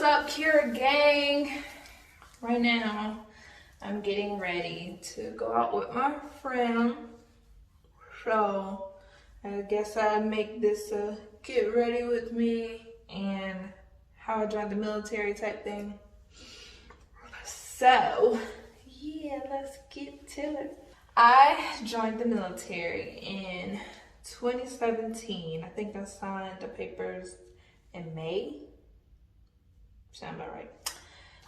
up, Qera Gang? Right now, I'm getting ready to go out with my friend. So, I guess I'd make this a get ready with me and how I joined the military type thing. So, yeah, let's get to it. I joined the military in 2017. I think I signed the papers in May. Sound about right.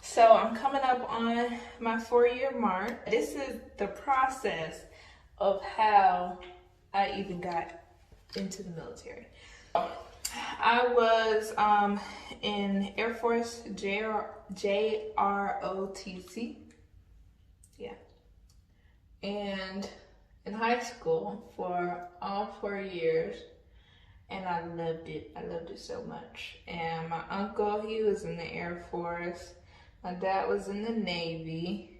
So I'm coming up on my 4-year mark. This is the process of how I even got into the military. I was in Air Force JROTC. Yeah. And in high school for all 4 years. And I loved it. I loved it so much. And my uncle, he was in the Air Force. My dad was in the Navy.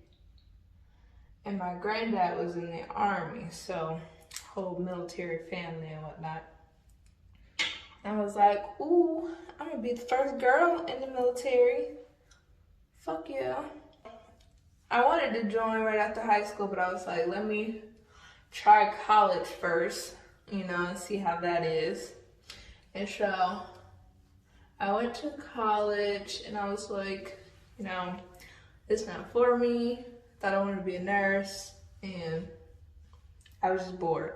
And my granddad was in the Army. So, whole military family and whatnot. I was like, ooh, I'm gonna be the first girl in the military. Fuck yeah. I wanted to join right after high school, but I was like, let me try college first, you know, and see how that is. And so I went to college and I was like, you know, it's not for me. Thought I wanted to be a nurse and I was just bored.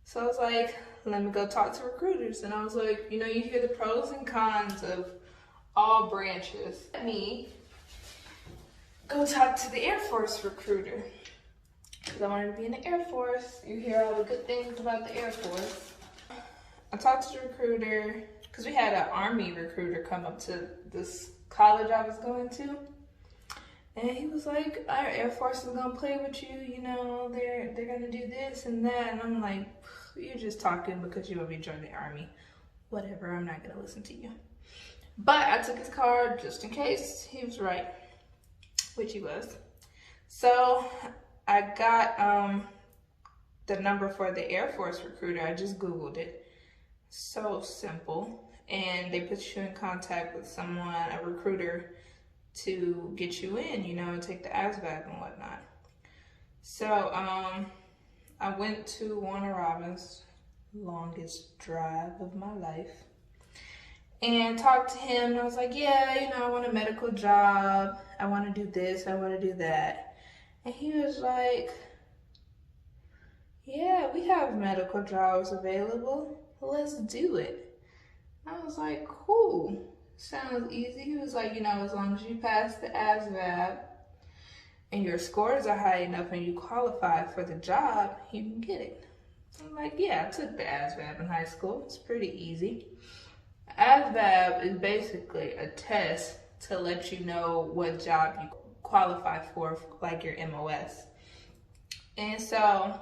So I was like, let me go talk to recruiters. And I was like, you know, you hear the pros and cons of all branches. Let me go talk to the Air Force recruiter. Because I wanted to be in the Air Force. You hear all the good things about the Air Force. I talked to the recruiter, because we had an Army recruiter come up to this college I was going to. And he was like, our Air Force is going to play with you, you know, they're going to do this and that. And I'm like, you're just talking because you want me to join the Army. Whatever, I'm not going to listen to you. But I took his card just in case he was right, which he was. So I got the number for the Air Force recruiter. I just Googled it. So simple. And they put you in contact with someone, a recruiter, to get you in, you know, and take the ASVAB and whatnot. So I went to Warner Robins, longest drive of my life, and talked to him. And I was like, yeah, you know, I want a medical job. I want to do this. I want to do that. And he was like, yeah, we have medical jobs available. Let's do it. I was like, cool. Sounds easy. He was like, you know, as long as you pass the ASVAB and your scores are high enough and you qualify for the job, you can get it. I'm like, yeah, I took the ASVAB in high school. It's pretty easy. ASVAB is basically a test to let you know what job you qualify for, like your MOS. And so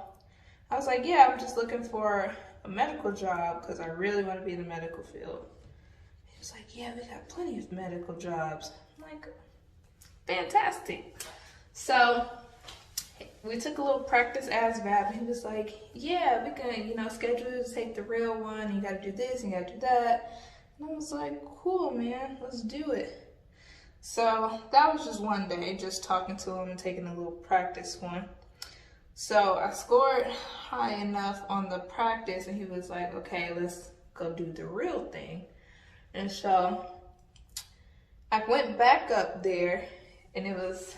I was like, yeah, I'm just looking for a medical job because I really want to be in the medical field. He was like, yeah, we got plenty of medical jobs. I'm like, fantastic. So we took a little practice ASVAB. He was like, yeah, we can, you know, schedule you to take the real one. You got to do this, you got to do that. And I was like, cool, man, let's do it. So that was just one day, just talking to him and taking a little practice one. So I scored high enough on the practice and he was like, okay, let's go do the real thing. And so I went back up there and it was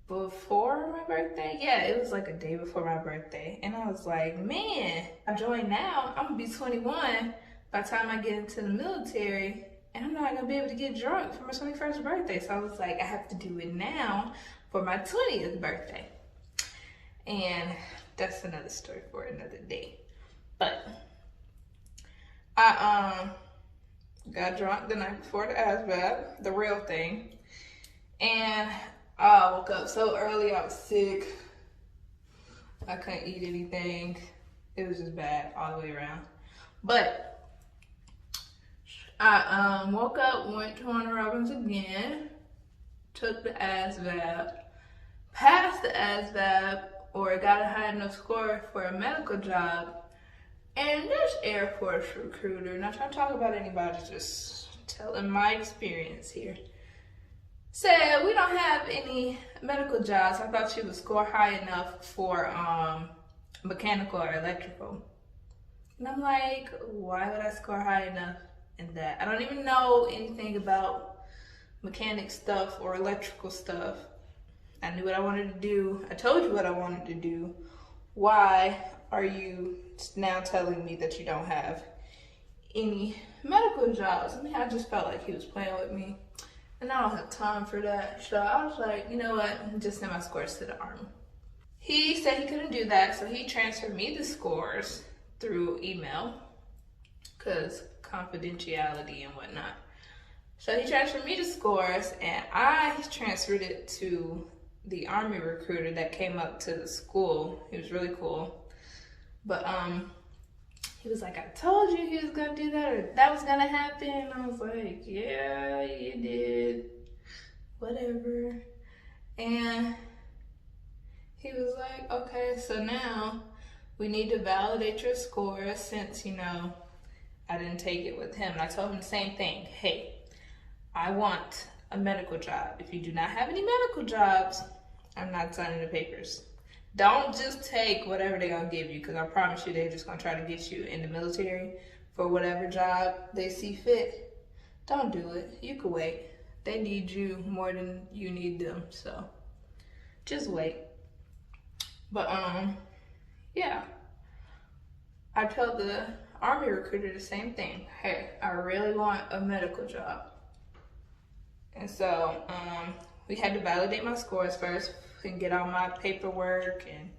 before my birthday. Yeah, it was like a day before my birthday. And I was like, man, I joined now, I'm gonna be 21 by the time I get into the military and I'm not gonna be able to get drunk for my 21st birthday. So I was like, I have to do it now for my 20th birthday. And that's another story for another day. But I got drunk the night before the ASVAB, the real thing. And I woke up so early, I was sick. I couldn't eat anything. It was just bad all the way around. But I woke up, went to Warner Robins again, took the ASVAB, passed the ASVAB, or got a high enough score for a medical job. And this Air Force recruiter, not trying to talk about anybody, just telling my experience here. Said, we don't have any medical jobs. I thought you would score high enough for mechanical or electrical. And I'm like, why would I score high enough in that? I don't even know anything about mechanic stuff or electrical stuff. I knew what I wanted to do. I told you what I wanted to do. Why are you now telling me that you don't have any medical jobs? I mean, I just felt like he was playing with me, and I don't have time for that. So I was like, you know what, just send my scores to the Army. He said he couldn't do that, so he transferred me the scores through email, because confidentiality and whatnot. So he transferred me the scores, and I transferred it to the Army recruiter that came up to the school. He was really cool. But he was like, I told you he was gonna do that, or that was gonna happen. And I was like, yeah, you did. Whatever. And he was like, okay, so now we need to validate your scores since, you know, I didn't take it with him. And I told him the same thing. Hey, I want a medical job. If you do not have any medical jobs, I'm not signing the papers. Don't just take whatever they're gonna give you, because I promise you they're just gonna try to get you in the military for whatever job they see fit. Don't do it. You could wait. They need you more than you need them, so just wait. But yeah, I told the Army recruiter the same thing. Hey, I really want a medical job. And so we had to validate my scores first and get all my paperwork, and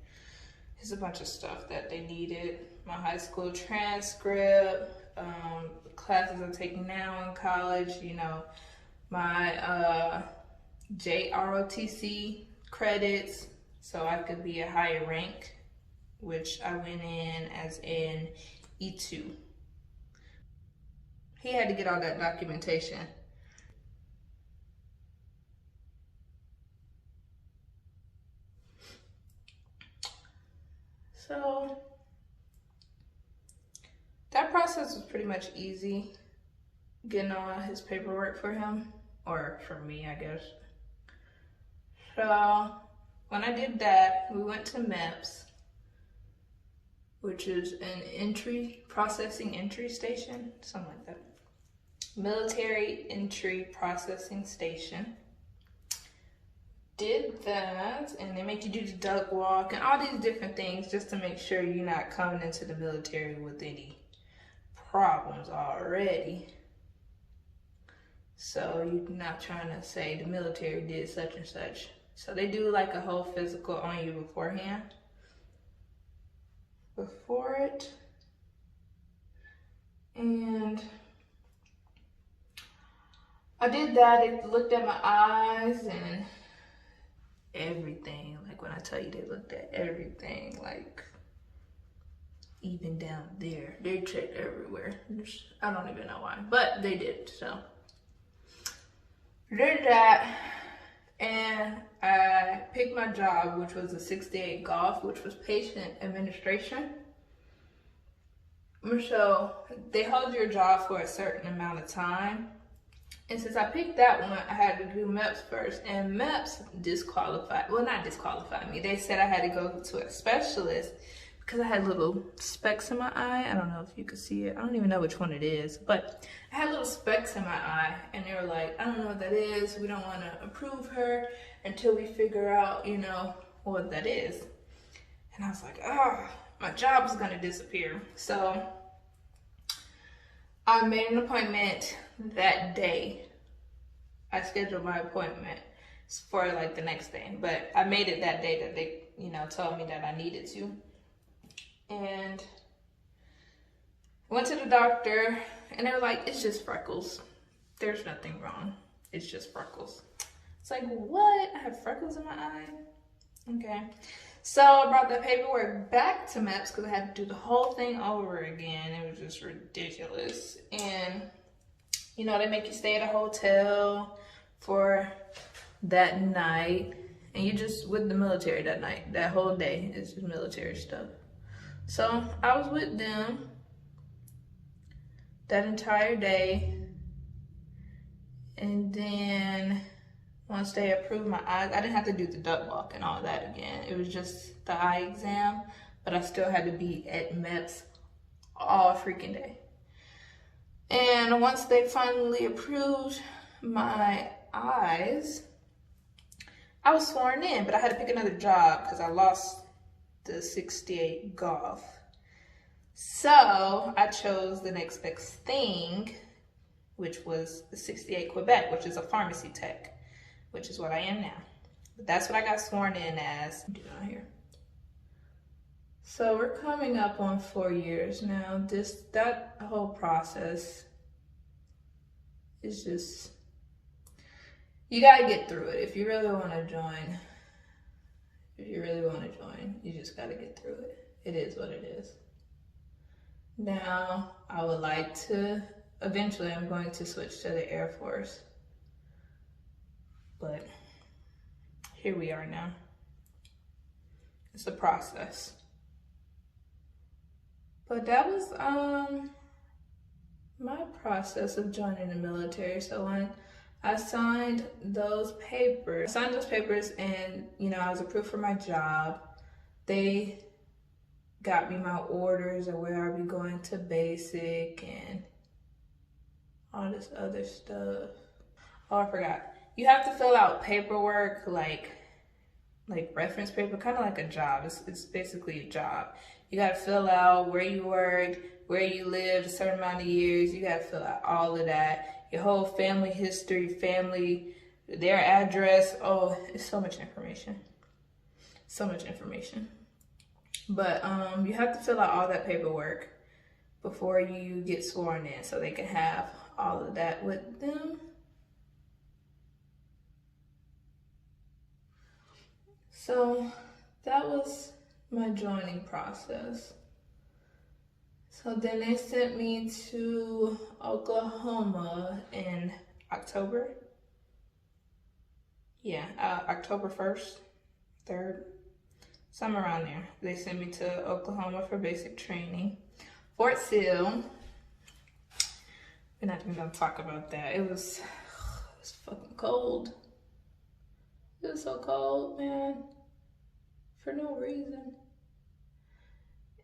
there's a bunch of stuff that they needed. My high school transcript, classes I'm taking now in college, you know, my GRWM credits, so I could be a higher rank, which I went in as an E2. He had to get all that documentation. So that process was pretty much easy, getting all his paperwork for him, or for me, I guess. So when I did that, we went to MEPS, which is an processing entry station, something like that. Military entry processing station. Did that, and they make you do the duck walk and all these different things just to make sure you're not coming into the military with any problems already. So you're not trying to say the military did such and such. So they do like a whole physical on you beforehand. Before it. And I did that. It looked at my eyes and everything. Like when I tell you they looked at everything, like even down there, they checked everywhere. I don't even know why, but they did. So did that, and I picked my job, which was a 6-day golf, which was patient administration. So they hold your job for a certain amount of time. And since I picked that one, I had to do MEPS first, and MEPS not disqualified me. They said I had to go to a specialist because I had little specks in my eye. I don't know if you could see it. I don't even know which one it is, but I had little specks in my eye, and they were like, I don't know what that is. We don't want to approve her until we figure out, you know, what that is. And I was like, my job is going to disappear. So I made an appointment that day. I scheduled my appointment for like the next day, but I made it that day that they, you know, told me that I needed to. And went to the doctor, and they were like, it's just freckles. There's nothing wrong. It's just freckles. It's like, what? I have freckles in my eye? Okay. So I brought the paperwork back to MEPS because I had to do the whole thing over again. It was just ridiculous. And, you know, they make you stay at a hotel for that night. And you just with the military that night. That whole day is just military stuff. So I was with them that entire day. And then once they approved my eyes, I didn't have to do the duck walk and all that again. It was just the eye exam, but I still had to be at MEPS all freaking day. And once they finally approved my eyes, I was sworn in, but I had to pick another job because I lost the 68 golf. So I chose the next best thing, which was the 68 Quebec, which is a pharmacy tech, which is what I am now. But that's what I got sworn in as. Do down here. So we're coming up on 4 years now. That whole process is just, you gotta get through it. If you really want to join, you just gotta get through it. It is what it is. Now, I would like to, eventually I'm going to switch to the Air Force. But here we are now. It's a process. But that was my process of joining the military. So when I signed those papers, and I was approved for my job. They got me my orders of where I'll be going to basic and all this other stuff. Oh, I forgot. You have to fill out paperwork like reference paper, kind of like a job. It's basically a job. You got to fill out where you worked, where you lived, a certain amount of years. You got to fill out all of that. Your whole family history, their address. Oh, it's so much information. So much information. But you have to fill out all that paperwork before you get sworn in so they can have all of that with them. So that was my joining process. So then they sent me to Oklahoma in October. Yeah, October 1st, 3rd, somewhere around there. They sent me to Oklahoma for basic training. Fort Sill, we're not even gonna talk about that. It was fucking cold. It was so cold, man, for no reason.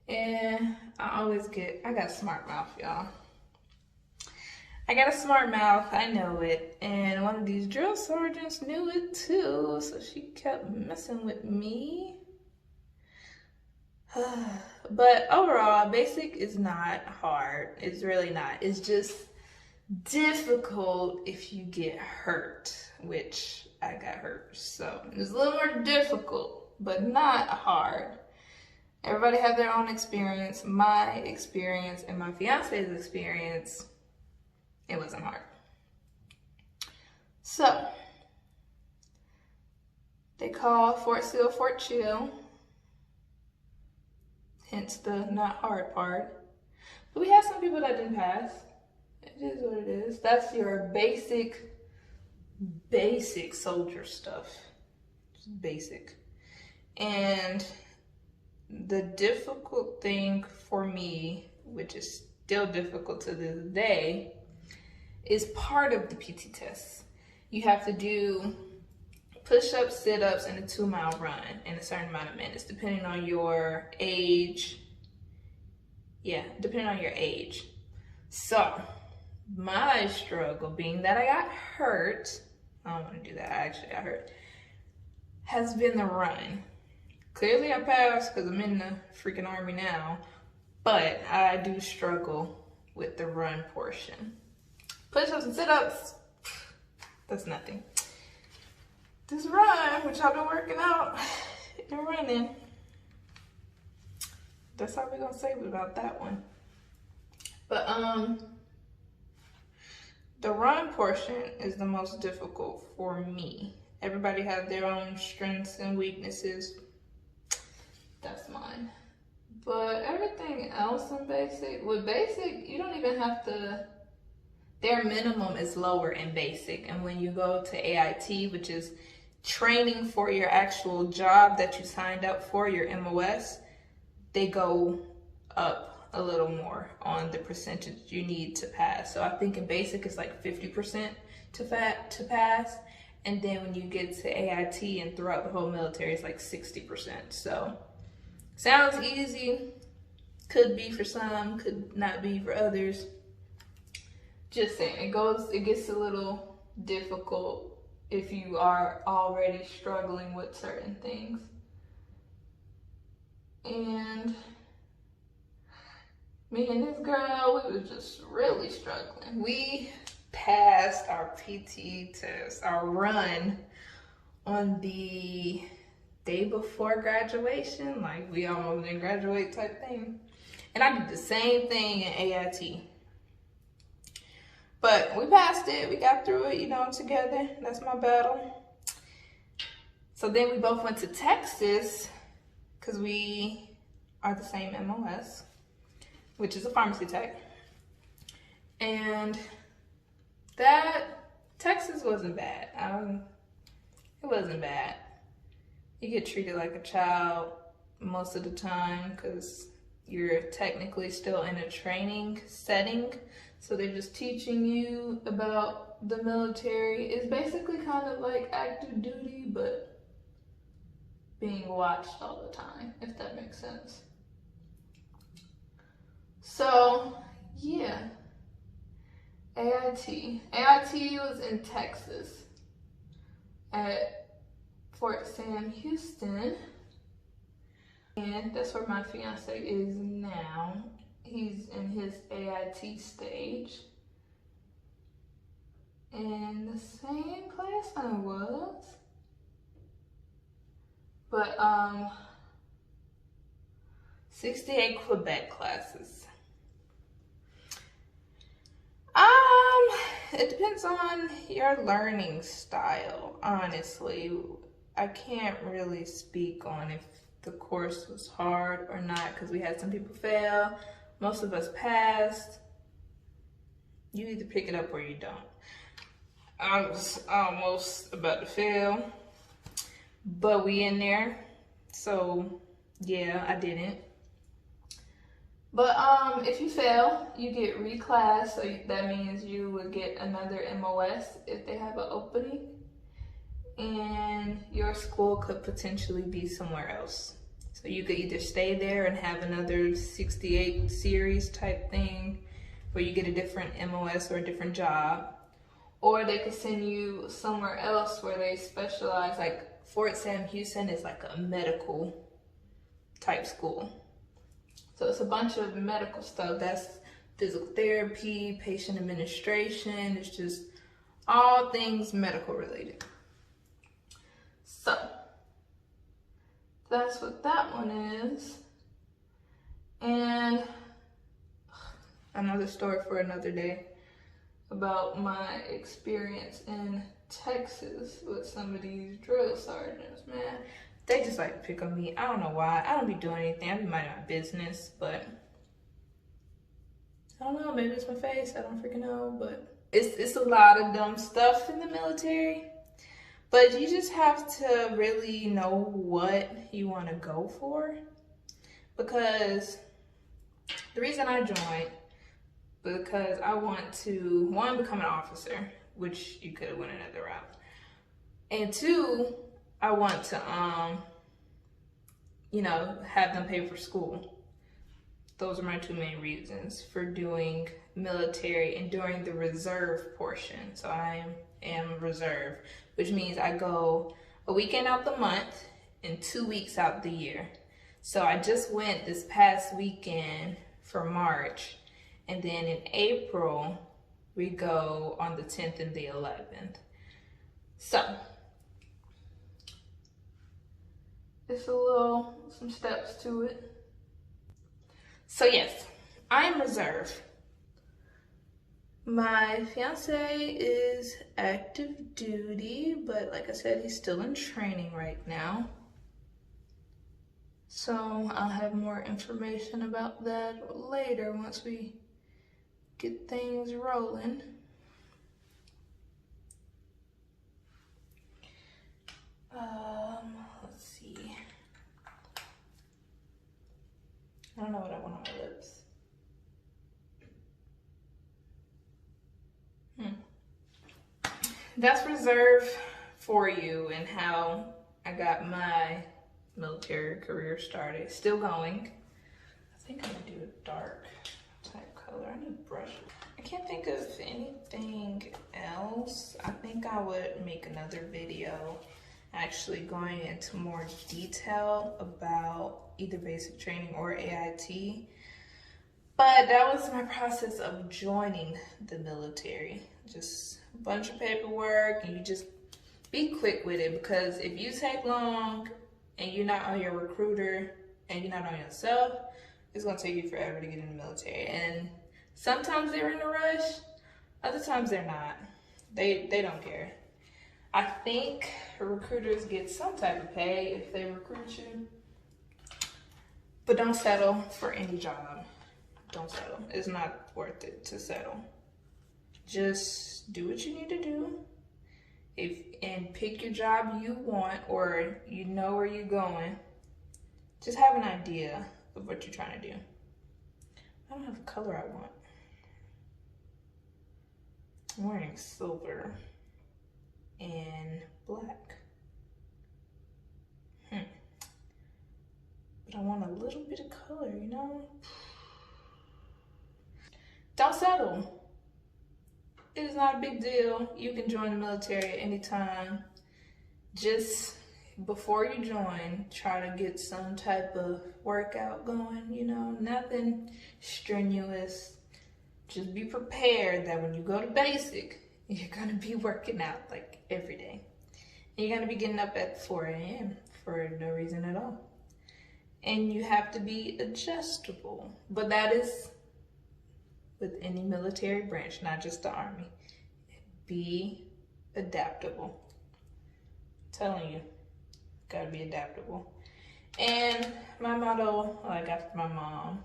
And I got a smart mouth, y'all. I got a smart mouth, I know it. And one of these drill sergeants knew it too, so she kept messing with me. But overall, basic is not hard. It's really not. It's just difficult if you get hurt, which I got hurt. So it's a little more difficult, but not hard. Everybody have their own experience. My experience and my fiance's experience, it wasn't hard. So they call Fort Sill Fort Chill, hence the not hard part. But we have some people that didn't pass. It is what it is. That's your basic soldier stuff. Just basic. And the difficult thing for me, which is still difficult to this day, is part of the PT test. You have to do push-ups, sit-ups, and a 2-mile run in a certain amount of minutes, depending on your age. Yeah, depending on your age. So, my struggle, being that I got hurt, I don't want to do that, I actually got hurt, has been the run. Clearly I passed because I'm in the freaking Army now, but I do struggle with the run portion. Push-ups and sit-ups, that's nothing. This run, which I've been working out and running, that's all we're gonna say about that one. But the run portion is the most difficult for me. Everybody has their own strengths and weaknesses. That's mine. But everything else in basic, with basic, you don't even have to, their minimum is lower in basic. And when you go to AIT, which is training for your actual job that you signed up for, your MOS, they go up a little more on the percentage you need to pass. So I think in basic it's like 50% to pass. And then when you get to AIT and throughout the whole military, it's like 60%. So sounds easy, could be for some, could not be for others. Just saying, it gets a little difficult if you are already struggling with certain things. And me and this girl, we was just really struggling. We passed our PT test, our run, on the day before graduation, like we almost didn't graduate type thing. And I did the same thing in AIT. But we passed it, we got through it, you know, together. That's my battle. So then we both went to Texas, because we are the same MOS, which is a pharmacy tech. And Texas wasn't bad. It wasn't bad. You get treated like a child most of the time because you're technically still in a training setting. So they're just teaching you about the military. It's basically kind of like active duty, but being watched all the time, if that makes sense. So, yeah. AIT. AIT was in Texas at Fort Sam Houston. And that's where my fiance is now. He's in his AIT stage. And the same place I was. But 68 Quebec classes. It depends on your learning style, honestly. I can't really speak on if the course was hard or not, because we had some people fail. Most of us passed. You either pick it up or you don't. I was almost about to fail, but we in there. So yeah, I didn't. But if you fail, you get reclassed, so that means you would get another MOS if they have an opening, and your school could potentially be somewhere else. So you could either stay there and have another 68 series type thing, where you get a different MOS or a different job, or they could send you somewhere else where they specialize. Like Fort Sam Houston is like a medical type school. So it's a bunch of medical stuff. That's physical therapy, patient administration. It's just all things medical related. So that's what that one is. And another story for another day about my experience in Texas with some of these drill sergeants, man. They just like to pick on me. I don't know why. I don't be doing anything. I be minding my business, but I don't know. Maybe it's my face. I don't freaking know. But it's a lot of dumb stuff in the military. But you just have to really know what you want to go for. Because the reason I joined, because I want to, one, become an officer, which you could have went another route. And two, I want to, you know, have them pay for school. Those are my two main reasons for doing military and doing the reserve portion. So I am reserve, which means I go a weekend out the month and 2 weeks out the year. So I just went this past weekend for March, and then in April, we go on the 10th and the 11th. So it's some steps to it. So yes, I am reserve. My fiance is active duty, but like I said, he's still in training right now. So I'll have more information about that later once we get things rolling. Let's see. I don't know what I want on my lips. that's reserved for you and how I got my military career started. Still going. I think I'm gonna do a dark type color. I need a brush. I can't think of anything else. I think I would make another video actually going into more detail about either basic training or AIT. But that was my process of joining the military. Just a bunch of paperwork, and you just be quick with it, because if you take long and you're not on your recruiter and you're not on yourself, it's gonna take you forever to get in the military. And sometimes they're in a rush, other times they're not. They don't care. I think recruiters get some type of pay if they recruit you, but don't settle for any job. Don't settle. It's not worth it to settle. Just do what you need to do. And pick your job you want, or you know where you're going. Just have an idea of what you're trying to do. I don't have the color I want. I'm wearing silver and black. But I want a little bit of color, you know? Don't settle. It is not a big deal. You can join the military at any time. Just before you join, try to get some type of workout going, you know, nothing strenuous. Just be prepared that when you go to basic, you're gonna be working out like every day. And you're gonna be getting up at 4 a.m. for no reason at all. And you have to be adjustable. But that is with any military branch, not just the Army. Be adaptable. I'm telling you, gotta be adaptable. And my motto, I got from my mom,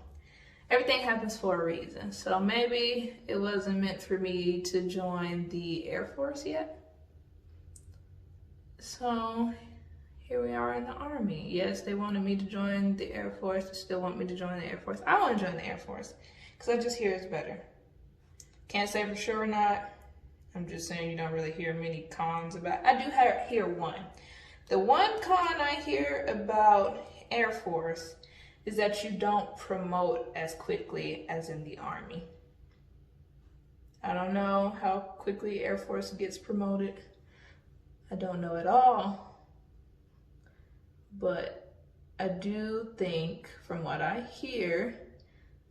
everything happens for a reason. So maybe it wasn't meant for me to join the Air Force yet. So here we are in the Army. Yes, they wanted me to join the Air Force. They still want me to join the Air Force. I want to join the Air Force because I just hear it's better. Can't say for sure or not. I'm just saying you don't really hear many cons about it. I do hear one. The one con I hear about Air Force is that you don't promote as quickly as in the Army. I don't know how quickly Air Force gets promoted. I don't know at all. But I do think, from what I hear,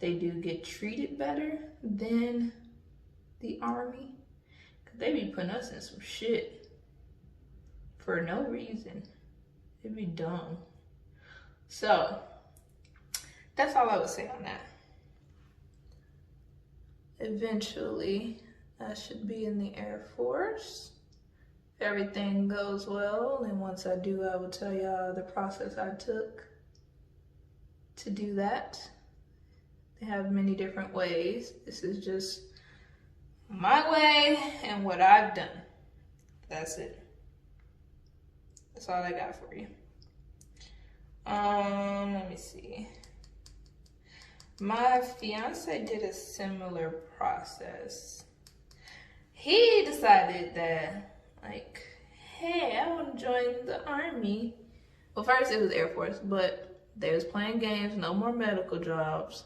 they do get treated better than the Army. Cause they be putting us in some shit for no reason. It'd be dumb. So that's all I would say on that. Eventually, I should be in the Air Force. If everything goes well, and once I do, I will tell y'all the process I took to do that. They have many different ways. This is just my way and what I've done. That's it. That's all I got for you. Let me see. My fiance did a similar process. He decided that, like, hey, I want to join the Army. Well, first it was Air Force, but they was playing games, no more medical jobs.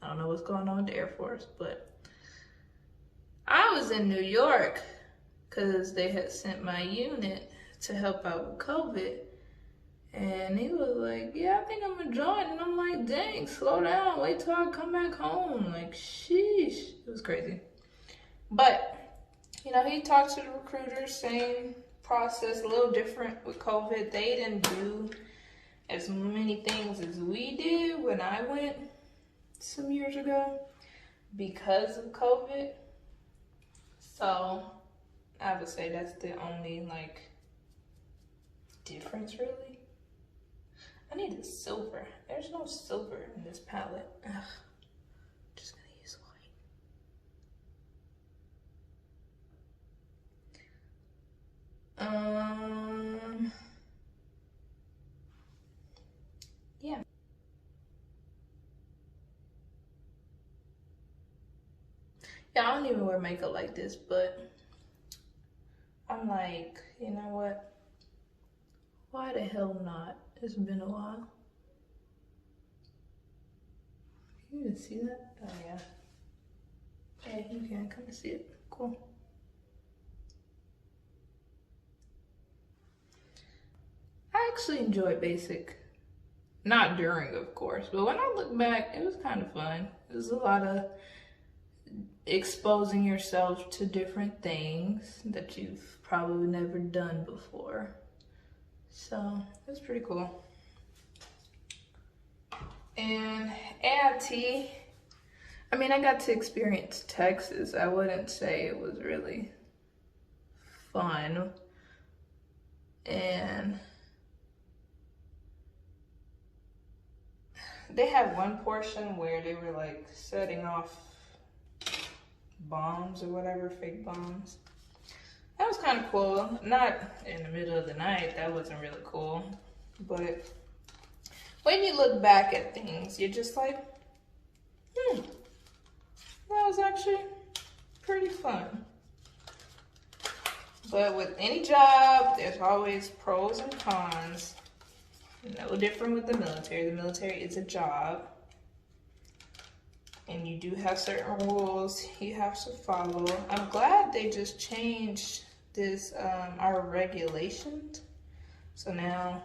I don't know what's going on with the Air Force, but I was in New York because they had sent my unit to help out with COVID. And he was like, yeah, I think I'm gonna join. And I'm like, dang, slow down, wait till I come back home. Like, sheesh, it was crazy. But, you know, he talked to the recruiters, same process, a little different with COVID. They didn't do as many things as we did when I went some years ago because of COVID. So I would say that's the only, like, difference, really. I need the silver. There's no silver in this palette. Ugh. Just gonna use white. Yeah. Yeah, I don't even wear makeup like this, but I'm like, you know what? Why the hell not? It's been a while. You can see that? Oh yeah. Yeah, you can come and see it. Cool. I actually enjoy basic. Not during, of course, but when I look back, it was kind of fun. It was a lot of exposing yourself to different things that you've probably never done before. So it was pretty cool. And AIT, I mean, I got to experience Texas. I wouldn't say it was really fun. And they had one portion where they were like setting off bombs or whatever, fake bombs. That was kind of cool. Not in the middle of the night, that wasn't really cool. But when you look back at things, you're just like, that was actually pretty fun. But with any job, there's always pros and cons. No different with the military. The military is a job. And you do have certain rules you have to follow. I'm glad they just changed this, our regulations. So now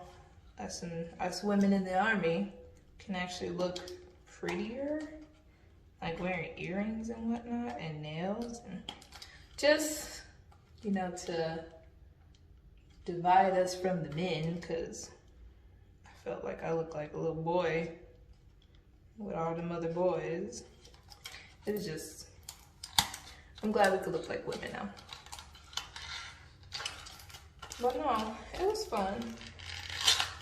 us women in the Army can actually look prettier, like wearing earrings and whatnot, and nails, and just, you know, to divide us from the men, because I felt like I looked like a little boy with all them other boys. It was just, I'm glad we could look like women now. But no, it was fun.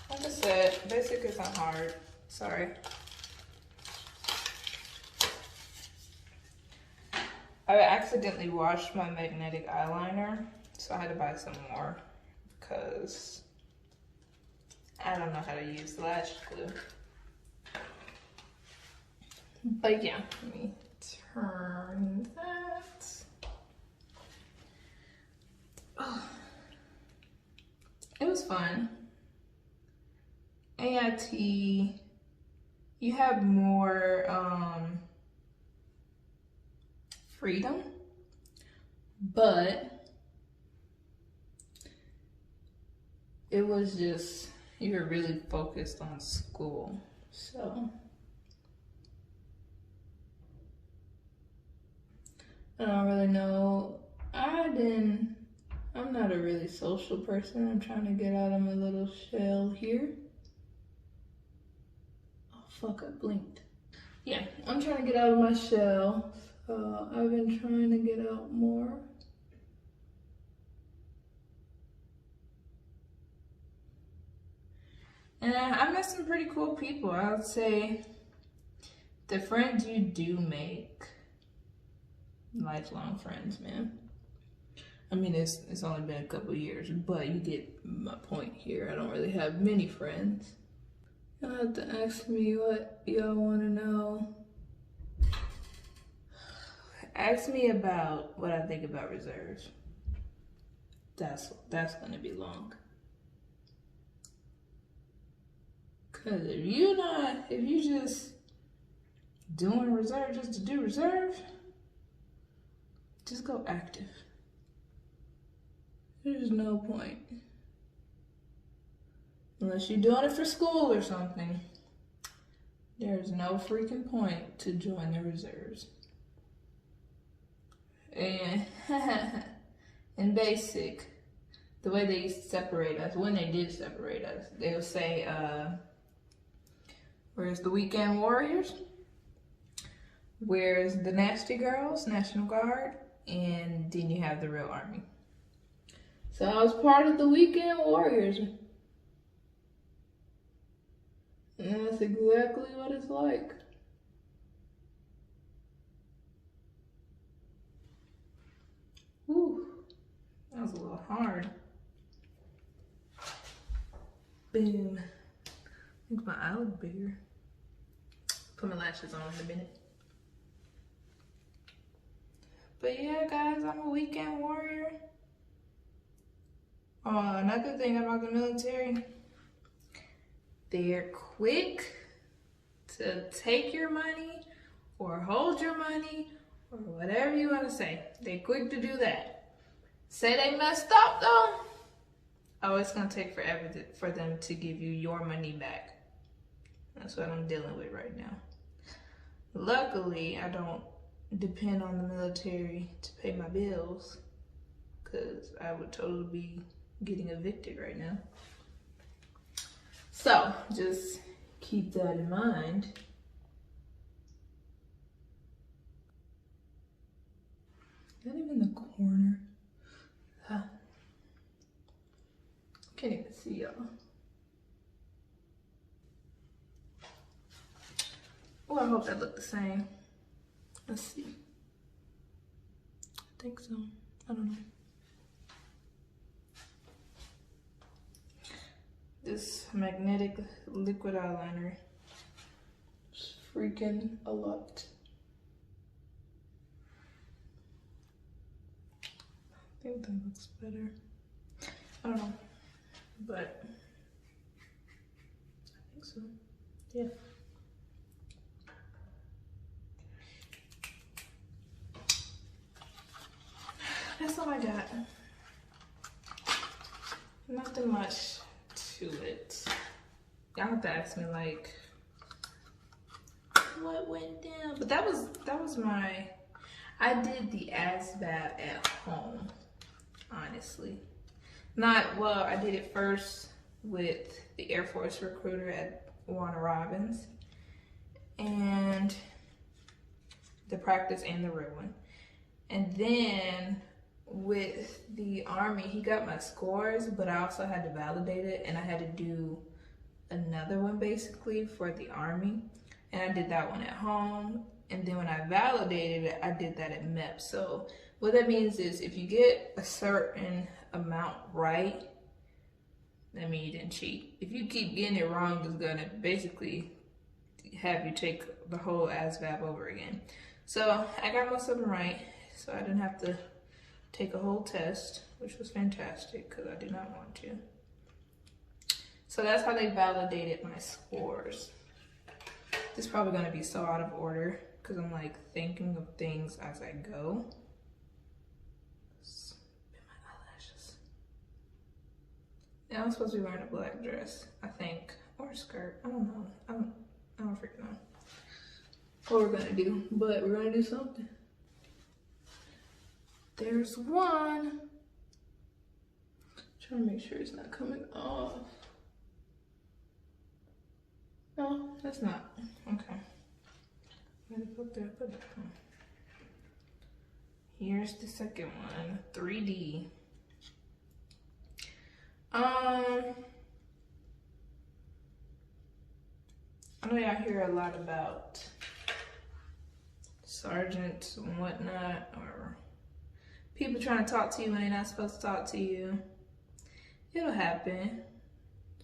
Like I said, basic isn't hard. Sorry. I accidentally washed my magnetic eyeliner, so I had to buy some more because I don't know how to use lash glue. But yeah, let me turn that. Oh, it was fun. AIT, you have more freedom, but it was just, you were really focused on school, so. I don't really know. I'm not a really social person. I'm trying to get out of my little shell here. Oh fuck, I blinked. Yeah, I'm trying to get out of my shell. So I've been trying to get out more. And I met some pretty cool people. I would say the friends you do make, lifelong friends, man. I mean, it's only been a couple years, but you get my point here. I don't really have many friends. Y'all have to ask me what y'all want to know. Ask me about what I think about reserves. That's gonna be long. Cause if you just doing reserve just to do reserve, just go active. There's no point. Unless you're doing it for school or something. There's no freaking point to join the reserves. And in basic, the way they used to separate us, when they did separate us, they would say, where's the weekend warriors? Where's the nasty girls, National Guard? And then you have the real army. So I was part of the weekend warriors. And that's exactly what it's like. Whew, that was a little hard. Boom. Makes my eye look bigger. Put my lashes on in a minute. But yeah, guys, I'm a weekend warrior. Another thing about the military, they're quick to take your money or hold your money or whatever you want to say. They're quick to do that. Say they messed up though, oh, it's gonna take forever for them to give you your money back. That's what I'm dealing with right now. Luckily, I don't depend on the military to pay my bills, because I would totally be getting evicted right now. So just keep that in mind. Not even the corner. Can't even see y'all. Oh, I hope that looked the same. Let's see. I think so. I don't know. This magnetic liquid eyeliner is freaking a lot. I think that looks better. I don't know, but I think so. Yeah. That's all I got. Nothing much to it. Y'all have to ask me like, what went down? But that was my, I did the ASVAB at home, honestly. Not, well, I did it first with the Air Force recruiter at Warner Robins, and the practice and the real one. And then with the Army, he got my scores, but I also had to validate it, and I had to do another one basically for the Army. And I did that one at home, and then when I validated it, I did that at MEP. So what that means is if you get a certain amount right, that means you didn't cheat. If you keep getting it wrong, it's gonna basically have you take the whole ASVAB over again. So I got most of them right, so I didn't have to take a whole test, which was fantastic because I did not want to. So that's how they validated my scores. This is probably gonna be so out of order because I'm like thinking of things as I go. Spin my eyelashes. Yeah, I'm supposed to be wearing a black dress, I think, or a skirt. I don't know. I don't freaking know what we're gonna do, but we're gonna do something. There's one. Trying to make sure it's not coming off. No, that's not. Okay. Where the fuck did I put it? Here's the second one, 3D. I know y'all hear a lot about sergeants and whatnot, or people trying to talk to you when they're not supposed to talk to you. It'll happen.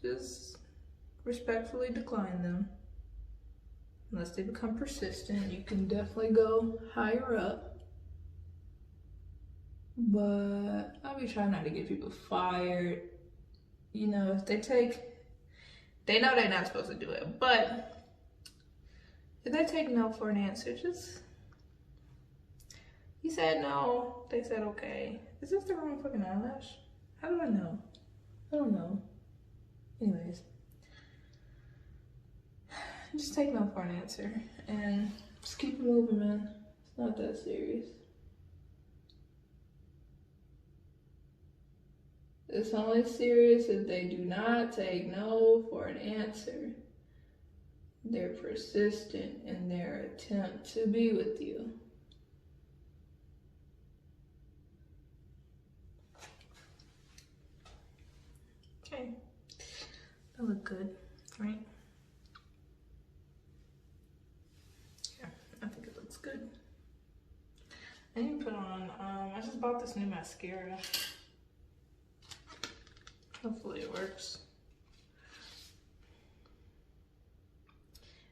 Just respectfully decline them. Unless they become persistent, you can definitely go higher up. But I'll be trying not to get people fired. You know, if they know they're not supposed to do it, but if they take no for an answer, just, you said no, they said okay. Is this the wrong fucking eyelash? How do I know? I don't know. Anyways, just take no for an answer and just keep it moving, man. It's not that serious. It's only serious if they do not take no for an answer. They're persistent in their attempt to be with you. Okay, that look good, right? Yeah, I think it looks good. I need to put on, I just bought this new mascara. Hopefully it works.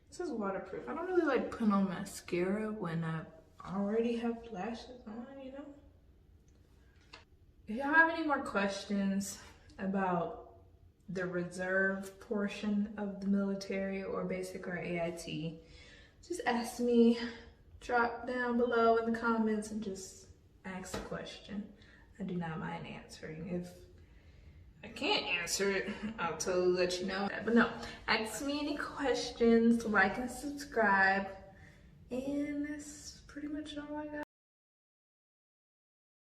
This is waterproof. I don't really like putting on mascara when I already have lashes on, you know? If y'all have any more questions, about the reserve portion of the military, or basic or AIT, just ask me, drop down below in the comments and just ask a question. I do not mind answering. If I can't answer it, I'll totally let you know. But no, ask me any questions, like and subscribe, and that's pretty much all I got.